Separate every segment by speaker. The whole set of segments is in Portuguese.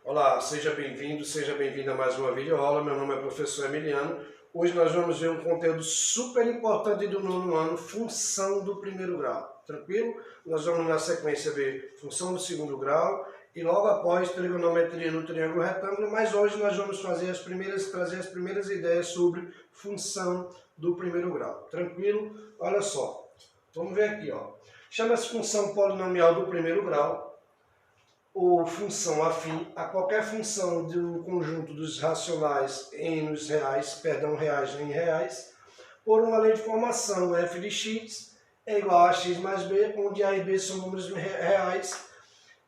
Speaker 1: Olá, seja bem-vindo, seja bem-vinda a mais uma videoaula. Meu nome é professor Emiliano. Hoje nós vamos ver um conteúdo super importante do nono ano, função do primeiro grau. Tranquilo? Nós vamos na sequência ver função do segundo grau e logo após trigonometria no triângulo retângulo, mas hoje nós vamos trazer as primeiras ideias sobre função do primeiro grau. Tranquilo? Olha só, vamos ver aqui, ó. Chama-se função polinomial do primeiro grau, ou função afim a qualquer função do conjunto dos racionais reais em reais, por uma lei de formação f de x é igual a x mais b, onde a e b são números reais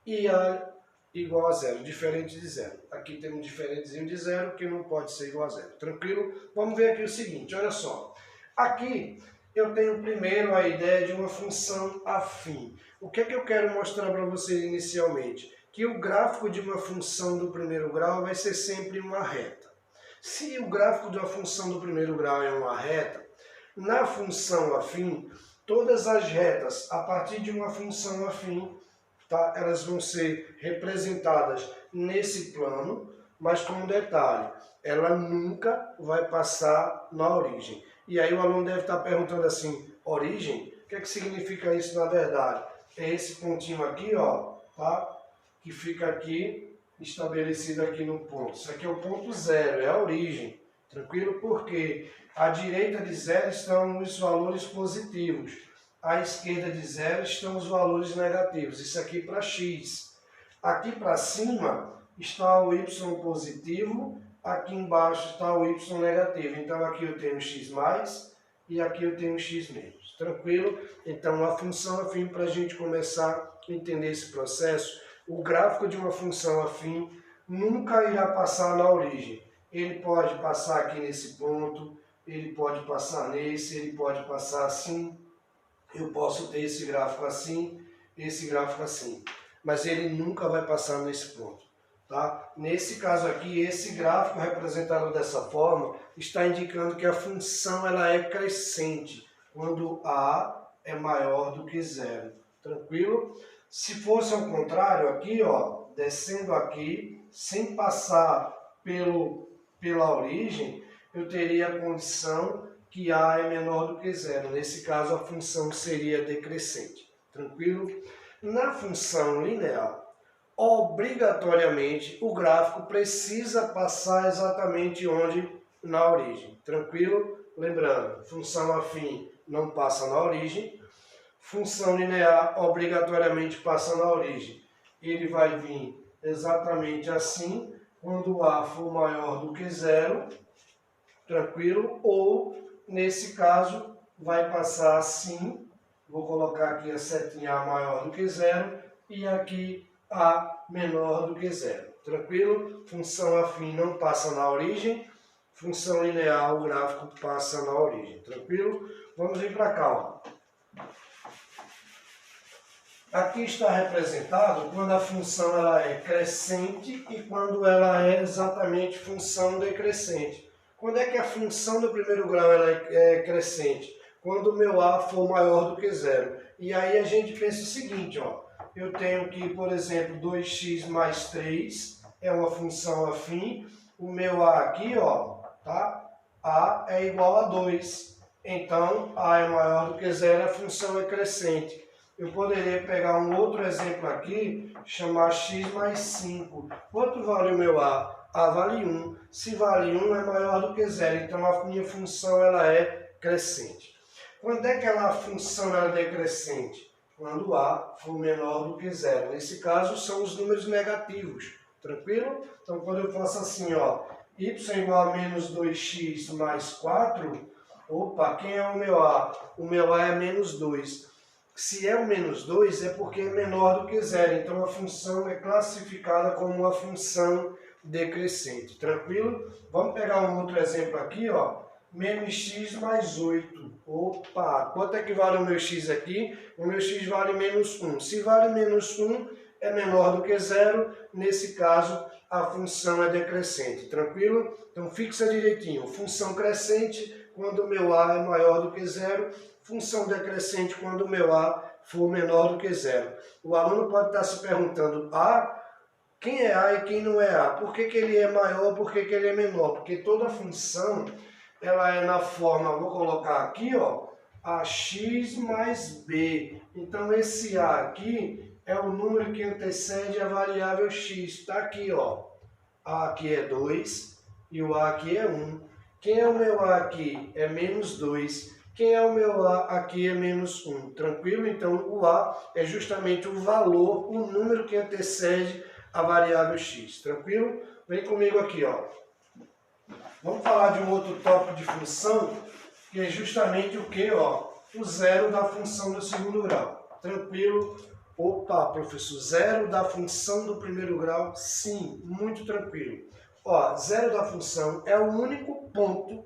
Speaker 1: e a igual a zero, diferente de zero. Aqui tem um diferentezinho de zero que não pode ser igual a zero. Tranquilo? Vamos ver aqui o seguinte, olha só. Aqui eu tenho primeiro a ideia de uma função afim. O que é que eu quero mostrar para vocês inicialmente? Que o gráfico de uma função do primeiro grau vai ser sempre uma reta. Se o gráfico de uma função do primeiro grau é uma reta, na função afim, todas as retas a partir de uma função afim, tá, elas vão ser representadas nesse plano, mas com um detalhe, ela nunca vai passar na origem. E aí o aluno deve estar perguntando assim, origem? O que é que significa isso na verdade? É esse pontinho aqui, ó, tá? Que fica aqui, estabelecido aqui no ponto. Isso aqui é o ponto zero, é a origem. Tranquilo? Porque à direita de zero estão os valores positivos. À esquerda de zero estão os valores negativos. Isso aqui para x. Aqui para cima está o y positivo, aqui embaixo está o y negativo. Então aqui eu tenho x mais e aqui eu tenho x menos. Tranquilo? Então a função afim, para a gente começar a entender esse processo, o gráfico de uma função afim nunca irá passar na origem. Ele pode passar aqui nesse ponto, ele pode passar nesse, ele pode passar assim. Eu posso ter esse gráfico assim, esse gráfico assim. Mas ele nunca vai passar nesse ponto. Tá? Nesse caso aqui, esse gráfico representado dessa forma está indicando que a função ela é crescente, quando A é maior do que zero. Tranquilo? Se fosse ao contrário aqui, ó, descendo aqui, sem passar pela origem, eu teria a condição que A é menor do que zero. Nesse caso, a função seria decrescente. Tranquilo? Na função linear, obrigatoriamente, o gráfico precisa passar exatamente onde? Na origem. Tranquilo? Lembrando, função afim não passa na origem. Função linear obrigatoriamente passa na origem. Ele vai vir exatamente assim, quando A for maior do que zero, tranquilo? Ou, nesse caso, vai passar assim, vou colocar aqui a setinha A maior do que zero, e aqui A menor do que zero, tranquilo? Função afim não passa na origem, função linear, o gráfico passa na origem, tranquilo? Vamos vir para cá, ó. Aqui está representado quando a função ela é crescente e quando ela é exatamente função decrescente. Quando é que a função do primeiro grau ela é crescente? Quando o meu A for maior do que zero. E aí a gente pensa o seguinte, ó, eu tenho que, por exemplo, 2x mais 3 é uma função afim, o meu A aqui, ó, tá? A é igual a 2. Então, A é maior do que zero, a função é crescente. Eu poderia pegar um outro exemplo aqui, chamar x mais 5. Quanto vale o meu A? A vale 1. Se vale 1, é maior do que zero. Então, a minha função ela é crescente. Quando é que a função ela é decrescente? Quando A for menor do que zero. Nesse caso, são os números negativos. Tranquilo? Então, quando eu faço assim, ó, y igual a menos 2x mais 4, opa, quem é o meu A? O meu A é menos 2. Se é o menos 2, é porque é menor do que zero. Então, a função é classificada como uma função decrescente. Tranquilo? Vamos pegar um outro exemplo aqui, ó. Menos x mais 8. Opa! Quanto é que vale o meu x aqui? O meu x vale menos 1. Se vale menos 1, é menor do que zero. Nesse caso, a função é decrescente. Tranquilo? Então, fixa direitinho. Função crescente quando o meu A é maior do que zero. Função decrescente quando o meu A for menor do que zero. O aluno pode estar se perguntando, quem é A e quem não é A. Por que ele é maior, por que ele é menor? Porque toda função, ela é na forma, vou colocar aqui, ó, ax mais b. Então esse A aqui é o número que antecede a variável x. Está aqui, ó. A aqui é 2 e o A aqui é 1. Quem é o meu A aqui? É menos 2. Quem é o meu A aqui é menos 1. Tranquilo? Então o A é justamente o valor, o número que antecede a variável x. Tranquilo? Vem comigo aqui, ó. Vamos falar de um outro tópico de função, que é justamente o que, ó? O zero da função do segundo grau. Tranquilo? Opa, professor, zero da função do primeiro grau? Sim, muito tranquilo. Ó, zero da função é o único ponto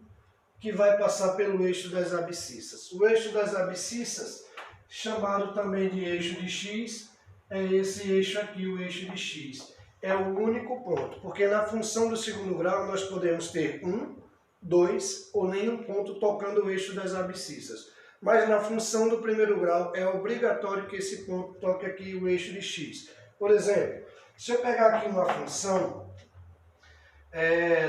Speaker 1: que vai passar pelo eixo das abscissas. O eixo das abscissas, chamado também de eixo de x, é esse eixo aqui, o eixo de x. É o único ponto, porque na função do segundo grau nós podemos ter 1, 2 ou nenhum ponto tocando o eixo das abscissas. Mas na função do primeiro grau é obrigatório que esse ponto toque aqui o eixo de x. Por exemplo, se eu pegar aqui uma função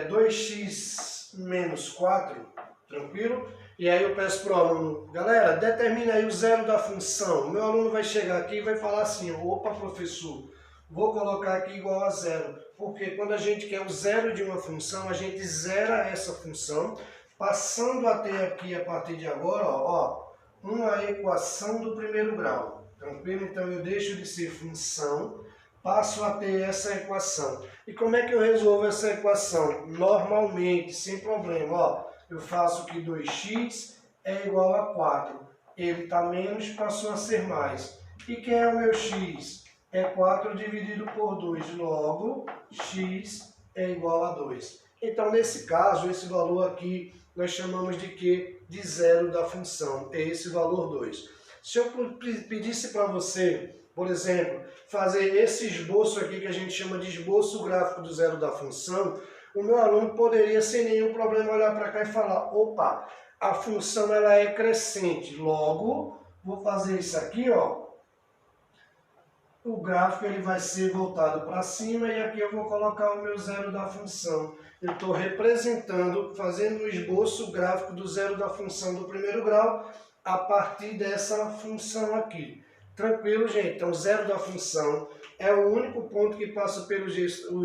Speaker 1: 2x menos 4, tranquilo? E aí eu peço para o aluno, galera, determina aí o zero da função. O meu aluno vai chegar aqui e vai falar assim, opa, professor, vou colocar aqui igual a zero. Porque quando a gente quer o zero de uma função, a gente zera essa função, passando a ter aqui, a partir de agora, ó, uma equação do primeiro grau. Tranquilo? Então eu deixo de ser função, passo a ter essa equação. E como é que eu resolvo essa equação? Normalmente, sem problema, ó, eu faço que 2x é igual a 4. Ele está menos, passou a ser mais. E quem é o meu x? É 4 dividido por 2. Logo, x é igual a 2. Então, nesse caso, esse valor aqui, nós chamamos de quê? De zero da função. É esse valor 2. Se eu pedisse para você, por exemplo, fazer esse esboço aqui que a gente chama de esboço gráfico do zero da função, o meu aluno poderia sem nenhum problema olhar para cá e falar, opa, a função ela é crescente, logo vou fazer isso aqui, ó. O gráfico ele vai ser voltado para cima e aqui eu vou colocar o meu zero da função. Eu estou representando, fazendo o esboço gráfico do zero da função do primeiro grau a partir dessa função aqui. Tranquilo, gente? Então, zero da função é o único ponto que passa pelo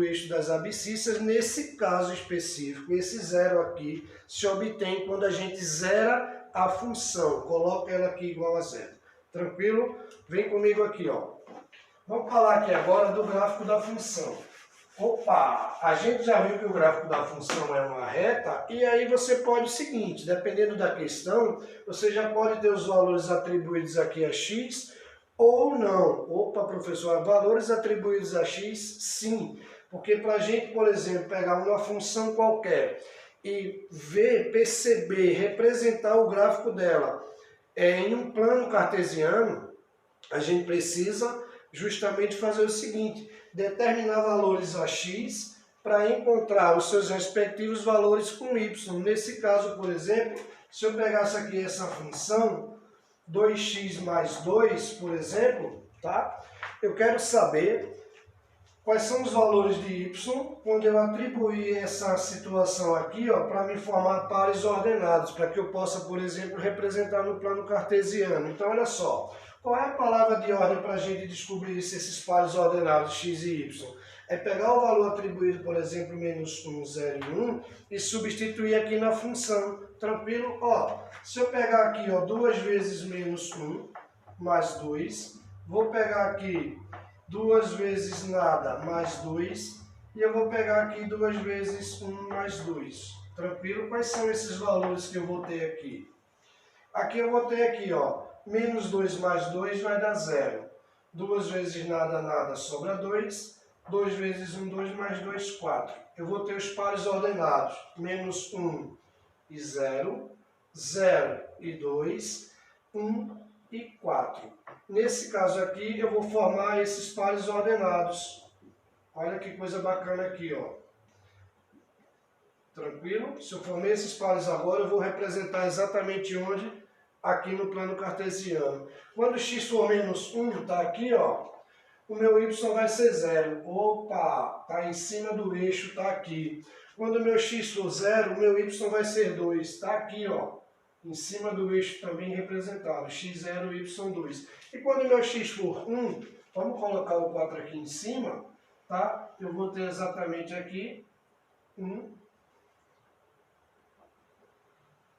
Speaker 1: eixo das abscissas. Nesse caso específico, esse zero aqui se obtém quando a gente zera a função. Coloca ela aqui igual a zero. Tranquilo? Vem comigo aqui, ó. Vamos falar aqui agora do gráfico da função. Opa, a gente já viu que o gráfico da função é uma reta, e aí você pode o seguinte, dependendo da questão, você já pode ter os valores atribuídos aqui a x, ou não. Opa, professor, valores atribuídos a x, sim. Porque para a gente, por exemplo, pegar uma função qualquer e ver, perceber, representar o gráfico dela em um plano cartesiano, a gente precisa justamente fazer o seguinte, determinar valores a x para encontrar os seus respectivos valores com y. Nesse caso, por exemplo, se eu pegasse aqui essa função, 2x mais 2, por exemplo, tá? Eu quero saber quais são os valores de y quando eu atribuir essa situação aqui, ó, para me formar pares ordenados, para que eu possa, por exemplo, representar no plano cartesiano. Então, olha só, qual é a palavra de ordem para a gente descobrir se esses pares ordenados x e y? É pegar o valor atribuído, por exemplo, menos 1, 0 e 1, e substituir aqui na função. Tranquilo? Ó, se eu pegar aqui, ó, 2 vezes menos 1, mais 2, vou pegar aqui 2 vezes nada, mais 2, e eu vou pegar aqui 2 vezes 1, mais 2. Tranquilo? Quais são esses valores que eu vou ter aqui? Aqui eu vou ter aqui, ó, menos 2 mais 2 vai dar 0. 2 vezes nada, nada, sobra 2. 2 vezes 1, 2 mais 2, 4. Eu vou ter os pares ordenados, menos 1 e 0, 0 e 2, 1 e 4. Nesse caso aqui, eu vou formar esses pares ordenados. Olha que coisa bacana aqui, ó. Tranquilo? Se eu formei esses pares agora, eu vou representar exatamente onde? Aqui no plano cartesiano. Quando x for menos 1, está aqui, ó. o meu y vai ser 0. Opa, está em cima do eixo, está aqui. Quando o meu x for 0, o meu y vai ser 2. Está aqui, ó, em cima do eixo também representado, x0, y2. E quando o meu x for 1, vamos colocar o 4 aqui em cima, tá? Eu vou ter exatamente aqui 1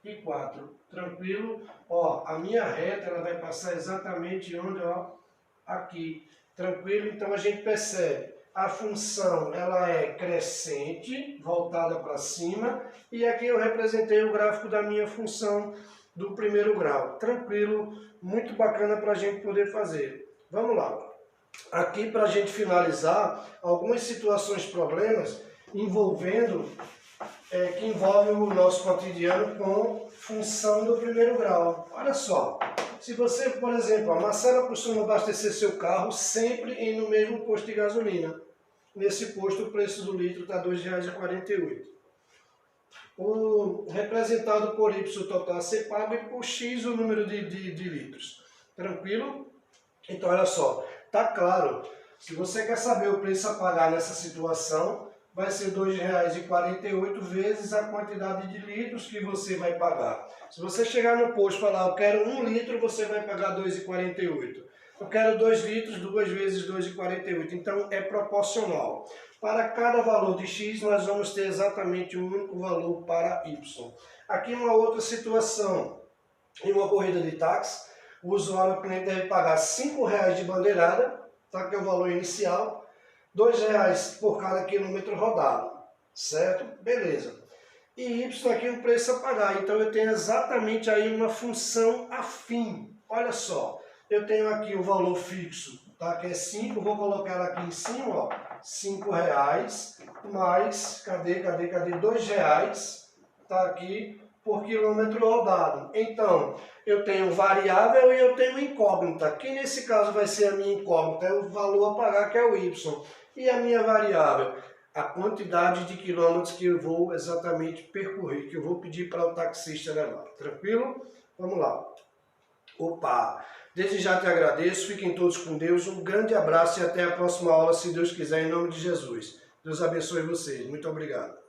Speaker 1: e 4. Tranquilo? Ó, a minha reta ela vai passar exatamente onde, ó, aqui. Tranquilo? Então a gente percebe, a função ela é crescente, voltada para cima, e aqui eu representei o gráfico da minha função do primeiro grau. Tranquilo? Muito bacana para a gente poder fazer. Vamos lá. Aqui para a gente finalizar, algumas situações, problemas envolvendo que envolve o nosso cotidiano com função do primeiro grau. Olha só, se você, por exemplo, a Marcela costuma abastecer seu carro sempre no mesmo posto de gasolina. Nesse posto o preço do litro está R$ 2,48. O representado por Y total a ser pago e por X o número de litros. Tranquilo? Então olha só, tá claro, se você quer saber o preço a pagar nessa situação, vai ser R$ 2,48 vezes a quantidade de litros que você vai pagar. Se você chegar no posto e falar, eu quero 1 litro, você vai pagar R$ 2,48. Eu quero 2 litros, 2 vezes R$ 2,48. Então é proporcional. Para cada valor de X, nós vamos ter exatamente um único valor para Y. Aqui uma outra situação. Em uma corrida de táxi, o usuário, o cliente deve pagar R$ 5,00 de bandeirada, tá? Que é o valor inicial. R$ 2,00 por cada quilômetro rodado, certo? Beleza. E Y aqui é o preço a pagar, então eu tenho exatamente aí uma função afim. Olha só, eu tenho aqui o valor fixo, tá? Que é 5, vou colocar aqui em cima, ó, R$ 5,00 mais, cadê? R$ 2,00, tá aqui por quilômetro rodado. Então, eu tenho variável e eu tenho incógnita, que nesse caso vai ser a minha incógnita, é o valor a pagar, que é o Y. E a minha variável? A quantidade de quilômetros que eu vou exatamente percorrer, que eu vou pedir para o taxista levar. Tranquilo? Vamos lá. Opa! Desde já te agradeço, fiquem todos com Deus, um grande abraço e até a próxima aula, se Deus quiser, em nome de Jesus. Deus abençoe vocês. Muito obrigado.